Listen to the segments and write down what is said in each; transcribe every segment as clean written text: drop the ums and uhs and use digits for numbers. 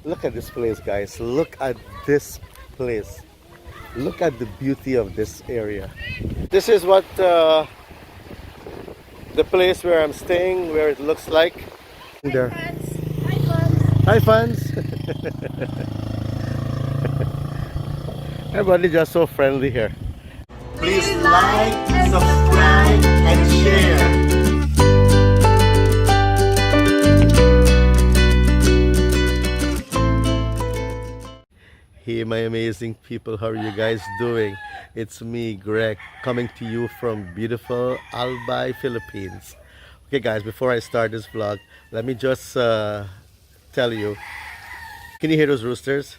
Look at this place, guys. Look at this place. Look at the beauty of this area. This is what the place where I'm staying, where it looks like. There. Hi, fans. Everybody just so friendly here. Please like, subscribe, and share. Hey, my amazing people, how are you guys doing? It's me, Greg, coming to you from beautiful Albay, Philippines. Okay, guys, before I start this vlog, let me just tell you. Can you hear those roosters?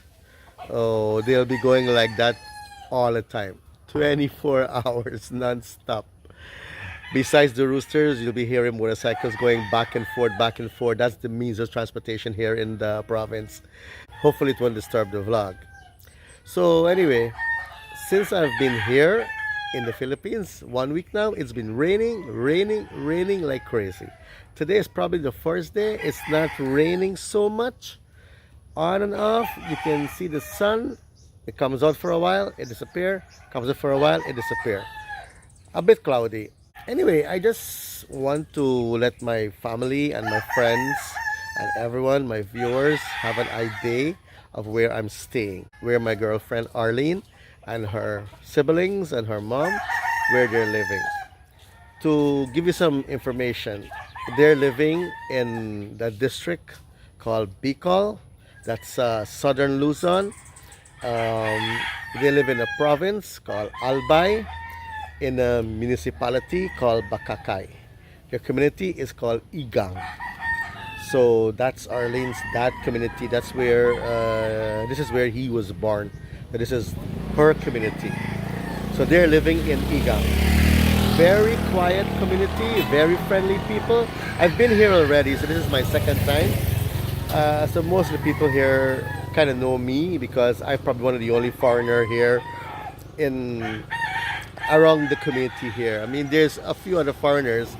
Oh, they'll be going like that all the time, 24 hours non-stop. Besides the roosters, you'll be hearing motorcycles going back and forth, back and forth. That's the means of transportation here in the province. Hopefully it won't disturb the vlog. So anyway, since I've been here in the Philippines 1 week now, it's been raining like crazy. Today is probably the first day it's not raining so much. On and off, you can see the sun. It comes out for a while, it disappears. Comes out for a while, it disappears. A bit cloudy. Anyway, I just want to let my family and my friends and everyone, my viewers, have an idea of where I'm staying, where my girlfriend Arlene and her siblings and her mom, where they're living. To give you some information, they're living in the district called Bicol. That's southern Luzon. They live in a province called Albay, in a municipality called Bacacay. Their community is called Igang. So that's Arlene's dad community. That's where this is where he was born. This is her community. So they're living in Igang. Very quiet community, very friendly people. I've been here already, so this is my second time. So most of the people here kind of know me because I'm probably one of the only foreigner here in around the community here. I mean, there's a few other foreigners.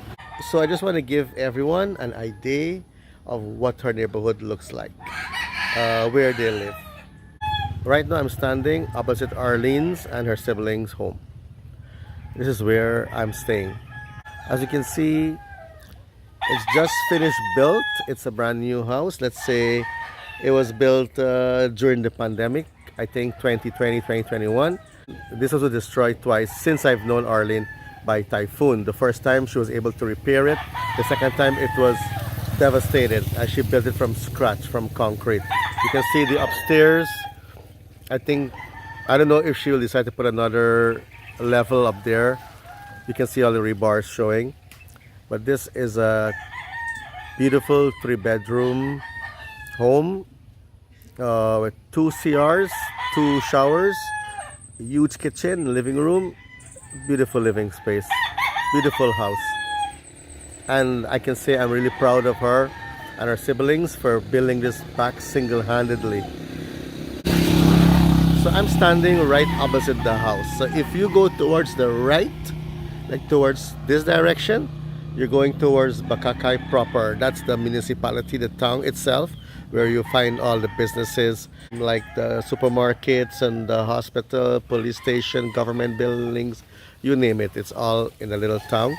So I just want to give everyone an idea of what her neighborhood looks like, where they live. Right now I'm standing opposite Arlene's and her siblings' home. This is where I'm staying. As you can see, it's just finished built. It's a brand new house. Let's say it was built during the pandemic, I think 2020, 2021. This was destroyed twice since I've known Arlene by typhoon. The first time she was able to repair it. The second time it was devastated as she built it from scratch, from concrete. You can see the upstairs. I don't know if she will decide to put another level up there. You can see all the rebars showing. But this is a beautiful 3-bedroom home with 2 CRs, 2 showers, huge kitchen, living room, beautiful living space, beautiful house. And I can say I'm really proud of her and her siblings for building this back single-handedly. So I'm standing right opposite the house. So if you go towards the right, like towards this direction, you're going towards Bacacay proper. That's the municipality, the town itself, where you find all the businesses like the supermarkets and the hospital, police station, government buildings, you name it. It's all in a little town.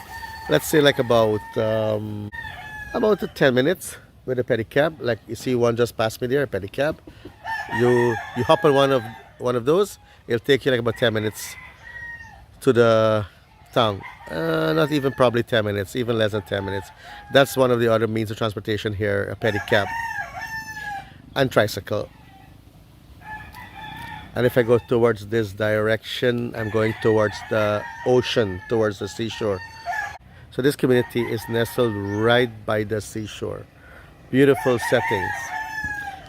Let's say like about 10 minutes with a pedicab. Like you see one just passed me there, a pedicab. You hop on one of those. It'll take you like about 10 minutes to the town. Not even probably 10 minutes, even less than 10 minutes. That's one of the other means of transportation here, a pedicab and tricycle. And if I go towards this direction, I'm going towards the ocean, towards the seashore. So this community is nestled right by the seashore. Beautiful settings.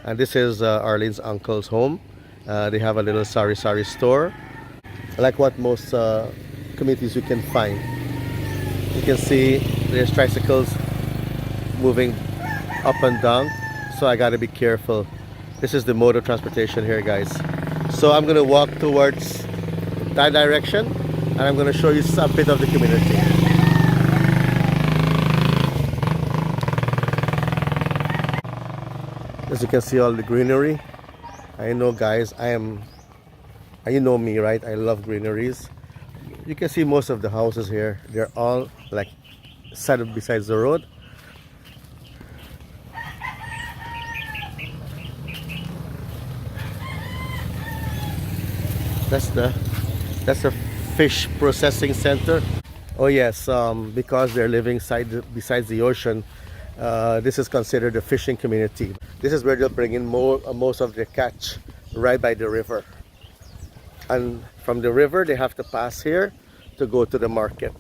And this is Arlene's uncle's home. They have a little sari store, like what most communities you can find. You can see there's tricycles moving up and down, so I gotta be careful. This is the mode of transportation here, guys. So I'm gonna walk towards that direction and I'm gonna show you a bit of the community. As you can see, all the greenery. I know, guys, you know me, right? I love greeneries. You can see most of the houses here. They're all like besides the road. That's the fish processing center. Oh yes, because they're living besides the ocean, this is considered a fishing community. This is where they'll bring in most of their catch right by the river. And from the river, they have to pass here to go to the market.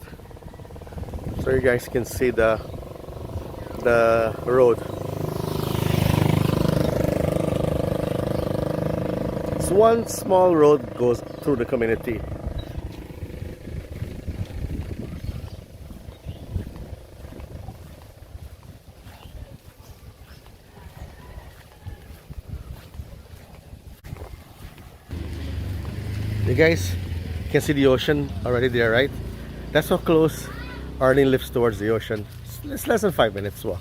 So you guys can see the road. It's one small road goes through the community. You guys can see the ocean already there, right? That's how close Arlene lives towards the ocean. It's less than 5 minutes walk.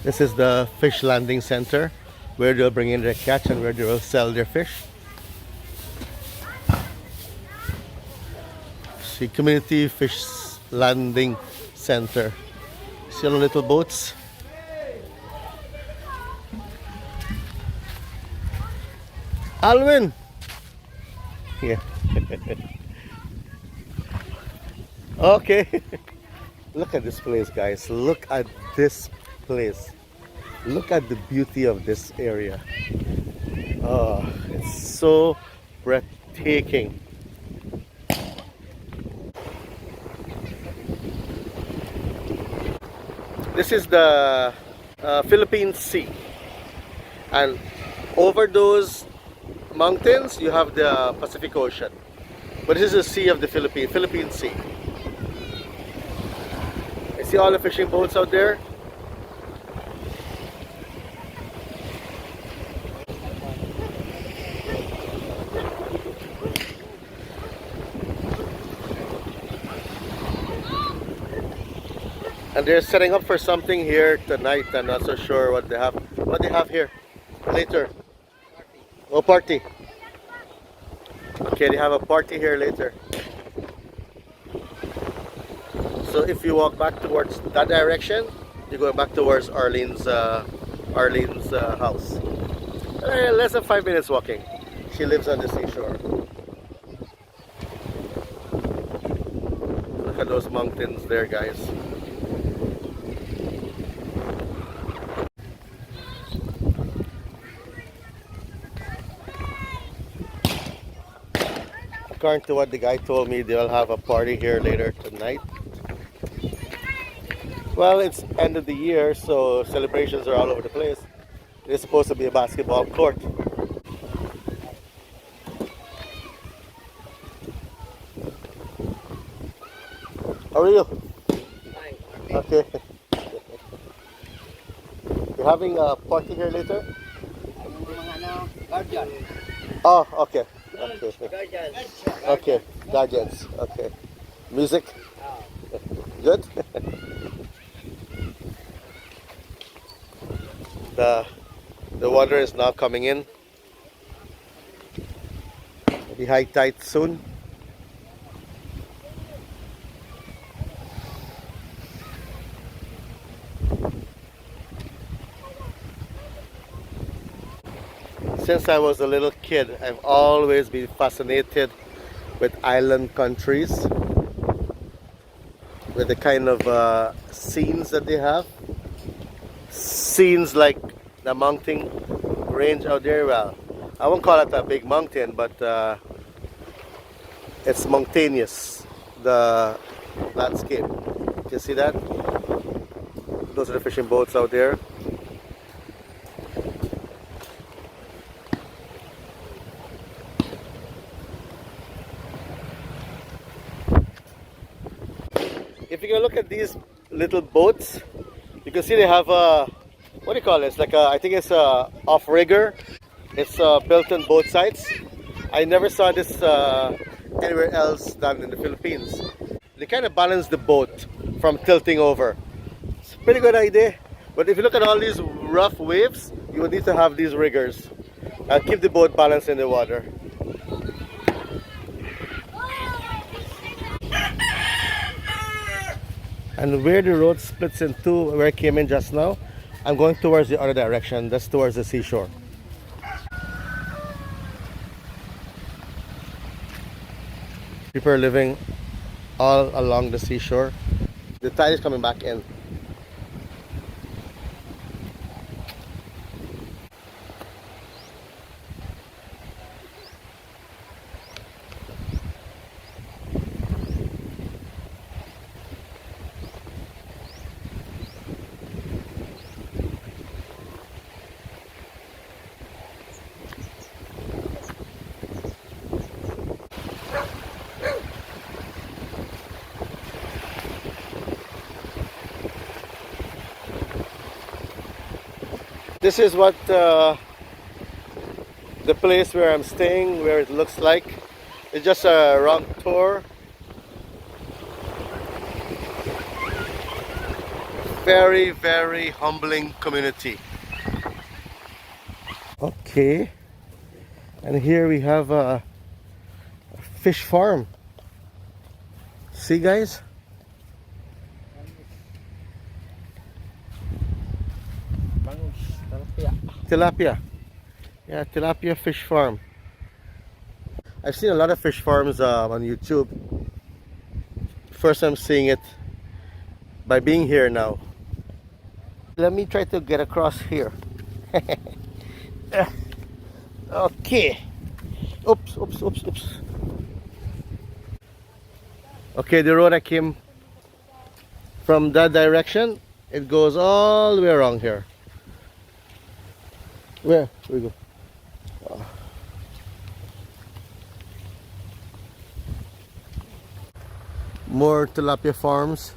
This is the fish landing center where they'll bring in their catch and where they will sell their fish. See, community fish landing center. See all the little boats? Alvin! Yeah. Okay. Look at this place, guys. Look at this place. Look at the beauty of this area. Oh, it's so breathtaking. This is the Philippine Sea, and over those mountains you have the Pacific Ocean, but this is the Sea of the Philippine Sea. You see all the fishing boats out there? And they're setting up for something here tonight. I'm not so sure what they have. What they have here later? Oh, party. Okay, they have a party here later. So if you walk back towards that direction, you go back towards Arlene's house. Less than 5 minutes walking. She lives on the seashore. Look at those mountains there, guys. According to what the guy told me, they'll have a party here later tonight. Well, it's end of the year, so celebrations are all over the place. It's supposed to be a basketball court. How are you? Fine. Okay. You're having a party here later? Guardian. Oh, okay. Okay. Guardian. Okay. Guardians. Okay. Music? Good? The water is now coming in. It'll be high tide soon. Since I was a little kid, I've always been fascinated with island countries, with the kind of scenes that they have. Scenes like the mountain range out there. Well, I won't call it a big mountain, but it's mountainous, the landscape. Can you see that? Those are the fishing boats out there. If you can look at these little boats, you can see they have what do you call it? It's like a, I think it's a off rigger. It's built on both sides. I never saw this anywhere else than in the Philippines. They kind of balance the boat from tilting over. It's a pretty good idea. But if you look at all these rough waves, you will need to have these riggers. Keep the boat balanced in the water. And where the road splits in two, where I came in just now, I'm going towards the other direction. That's towards the seashore. People are living all along the seashore. The tide is coming back in. This is what the place where I'm staying, where it looks like. It's just a wrong tour. Very, very humbling community. Okay. And here we have a fish farm. See, guys? Tilapia. Yeah, tilapia fish farm. I've seen a lot of fish farms on YouTube. First I'm seeing it by being here now. Let me try to get across here. Okay. Oops, oops, oops, oops. Okay, the road I came from that direction, it goes all the way around here. Where we go? More tilapia farms.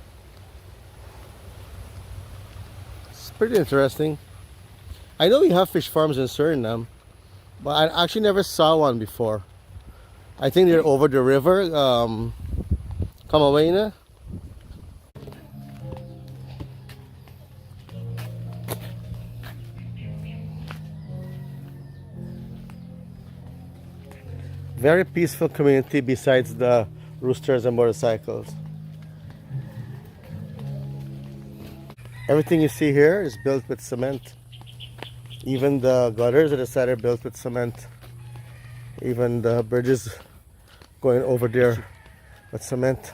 It's pretty interesting. I know we have fish farms in Suriname, but I actually never saw one before. I think they're over the river, Kamawena. Very peaceful community besides the roosters and motorcycles. Everything you see here is built with cement. Even the gutters at the side are built with cement. Even the bridges going over there with cement.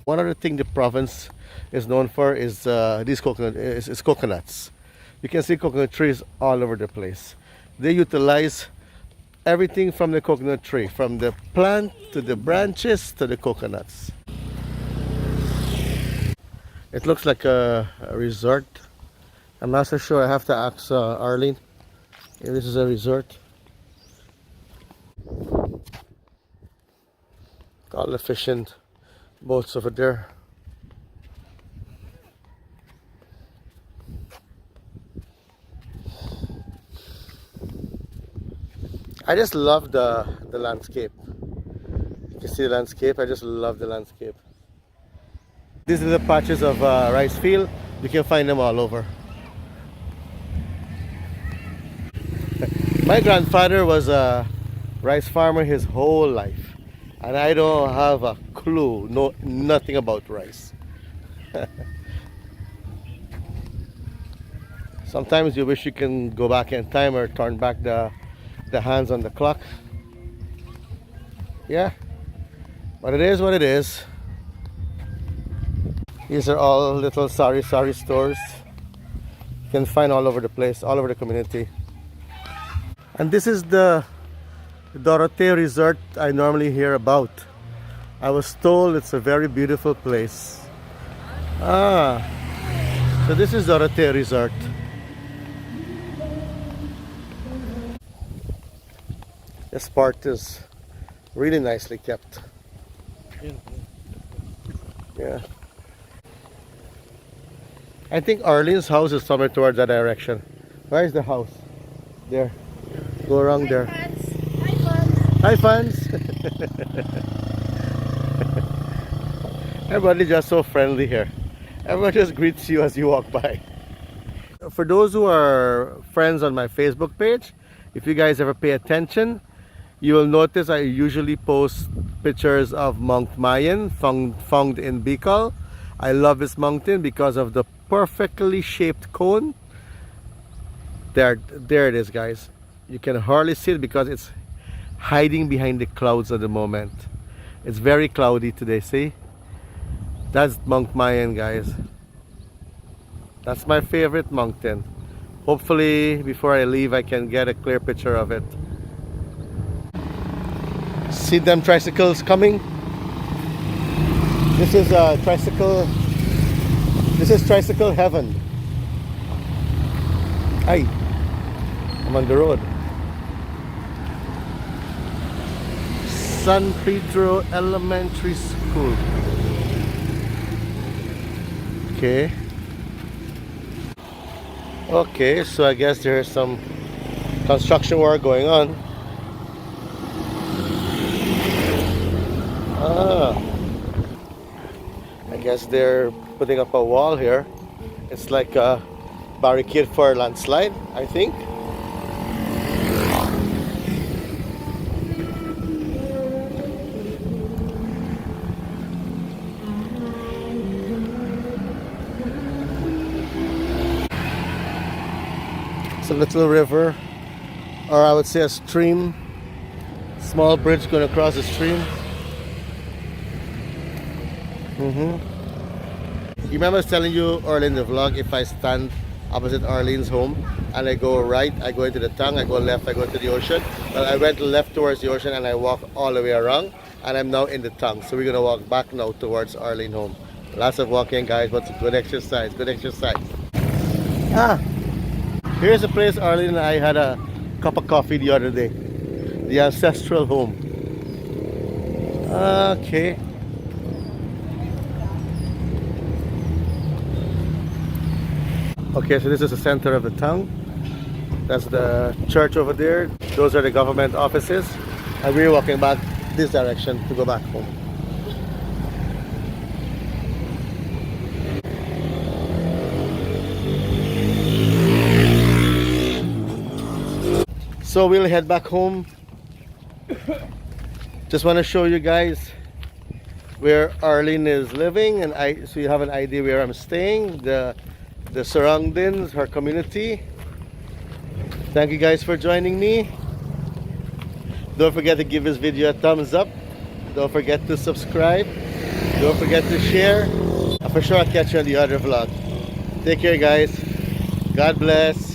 One other thing the province is known for is coconuts. You can see coconut trees all over the place. They utilize everything from the coconut tree, from the plant to the branches to the coconuts. It looks like a resort. I'm not so sure. I have to ask Arlene if this is a resort. All the fishing boats over there. I just love the landscape. You can see the landscape. I just love the landscape. These are the patches of rice field. You can find them all over. My grandfather was a rice farmer his whole life, and I don't have a clue, nothing about rice. Sometimes you wish you can go back in time or turn back the hands on the clock. Yeah, but it is what it is. These are all little sari stores. You can find all over the place, all over the community. And this is the Doroteo Resort I normally hear about. I was told it's a very beautiful place. So this is Doroteo Resort. This part is really nicely kept. Yeah. I think Arlene's house is somewhere towards that direction. Where is the house? There. Go around there. Hi, fans. Everybody just so friendly here. Everyone just greets you as you walk by. For those who are friends on my Facebook page, if you guys ever pay attention, you will notice I usually post pictures of Mount Mayon found in Bicol. I love this mountain because of the perfectly shaped cone. There it is, guys. You can hardly see it because it's hiding behind the clouds at the moment. It's very cloudy today, see? That's Mount Mayon, guys. That's my favorite mountain. Hopefully, before I leave, I can get a clear picture of it. See them tricycles coming? This is tricycle. This is tricycle heaven. Hi, I'm on the road. San Pedro Elementary School. Okay. Okay, so I guess there's some construction work going on. I guess they're putting up a wall here. It's like a barricade for a landslide, I think. It's a little river, or I would say a stream. Small bridge going across the stream. You remember I was telling you earlier in the vlog, if I stand opposite Arlene's home and I go right, I go into the tongue, I go left, I go to the ocean. Well, I went left towards the ocean and I walked all the way around, and I'm now in the tongue. So we're going to walk back now towards Arlene home. Lots of walking, guys, but it's good exercise, good exercise. Here's a place Arlene and I had a cup of coffee the other day. The ancestral home. Okay. Okay, so this is the center of the town. That's the church over there. Those are the government offices. And we're walking back this direction to go back home. So we'll head back home. Just want to show you guys where Arlene is living, and so you have an idea where I'm staying, the surroundings, her community. Thank you guys for joining me. Don't forget to give this video a thumbs up. Don't forget to subscribe. Don't forget to share. And for sure I'll catch you on the other vlog. Take care, guys. God bless.